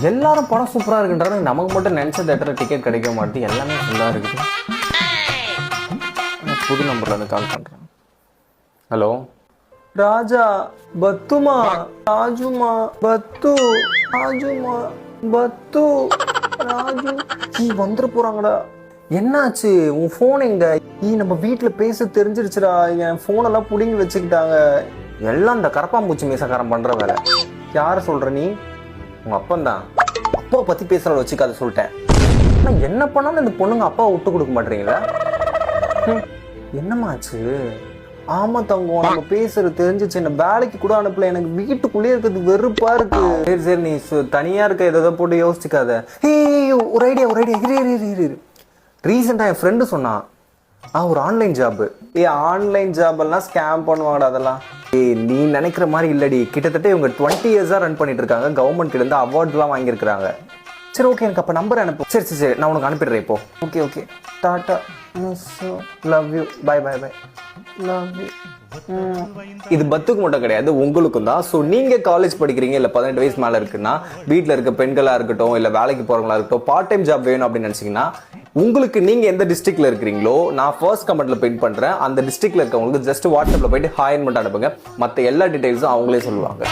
எல்லாரும் படம் சூப்பரா இருக்குன்றாங்க, நமக்கு மட்டும் நினைச்ச தேட்டர் டிக்கெட் கிடைக்க மாட்டேது. எல்லாமே ஃபுல்லா இருக்குது. புது நம்பர்ல இருந்து கால் பண்றேன். ஹலோ ராஜா, பத்துமா, ராஜுமா, பத்து, ராஜுமா, பத்து, ராஜு. வந்துட போறாங்கடா. என்னாச்சு? உன் போன் எங்க? நம்ம வீட்டுல பேச தெரிஞ்சிருச்சுடா. என் போன் எல்லாம் புடிங்கி வச்சுக்கிட்டாங்க. எல்லாம் இந்த கரப்பாம்பூச்சி மீசக்காரன் பண்ற வேலை. யார சொல்ற நீ? உங்க அப்பந்தான். அப்பாவை பத்தி பேசுற வச்சுக்காத சொல்லிட்டேன். ஆனா என்ன பண்ணாலும் இந்த பொண்ணுங்க அப்பாவை விட்டு கொடுக்க மாட்டீங்களா? என்னமாச்சு? ஆமா தங்கம், நம்ம பேசுறது தெரிஞ்சிச்சு. என்ன வேலைக்கு கூட அனுப்பல. எனக்கு வீட்டுக்குள்ளேயே இருக்கிறது வெறுப்பா இருக்கு. சரி சரி, நீ தனியா இருக்க, ஏதோ போட்டு யோசிச்சுக்காத. ஒரு ஐடியா. ரீசெண்டா என் ஃப்ரெண்டு சொன்னான், ஒரு ஆன்லைன் ஜாப். ஆன்லைன் ஜாப் எல்லாம் ஸ்கேம் பண்ணுவாங்கடா அதெல்லாம். நீ நினைக்கிற மாதிரி இல்லடி. கிட்டத்தட்ட இவங்க 20 இயர்ஸா ரன் பண்ணிட்டு இருக்காங்க. கவர்மெண்ட் கிட்ட இருந்து அவார்ட் எல்லாம் வாங்கியிருக்காங்க. சரி ஓகே, எனக்கு அப்ப நம்பர் அனுப்பு. சரி சரி சரி, நான் உனக்கு அனுப்பிடுறேன் இப்போ. Okay okay, tata, miss you, love you, bye bye bye, love you. இது பத்துக்கு மட்டும் கிடையாது, உங்களுக்கும் தான். ஸோ நீங்க காலேஜ் படிக்கிறீங்க, இல்ல 18 வயசு மேல இருக்குன்னா, வீட்டுல இருக்க பெண்களா இருக்கட்டும், இல்ல வேலைக்கு போறவங்களா இருக்கட்டும், பார்ட் டைம் ஜாப் வேணும் அப்படின்னு நினைச்சீங்கன்னா, உங்களுக்கு நீங்க எந்த டிஸ்ட்ரிக்ட்ல இருக்கிறீங்களோ நான் ஃபர்ஸ்ட் கமெண்ட்ல பின் பண்றேன். அந்த டிஸ்ட்ரிக்ட்ல இருக்கவங்களுக்கு ஜஸ்ட் வாட்ஸ்அப்ல போயிட்டு ஹாய்ன்னு மட்டும் அனுப்புங்க. மற்ற எல்லா டீடைல்ஸும் அவங்களே சொல்லுவாங்க.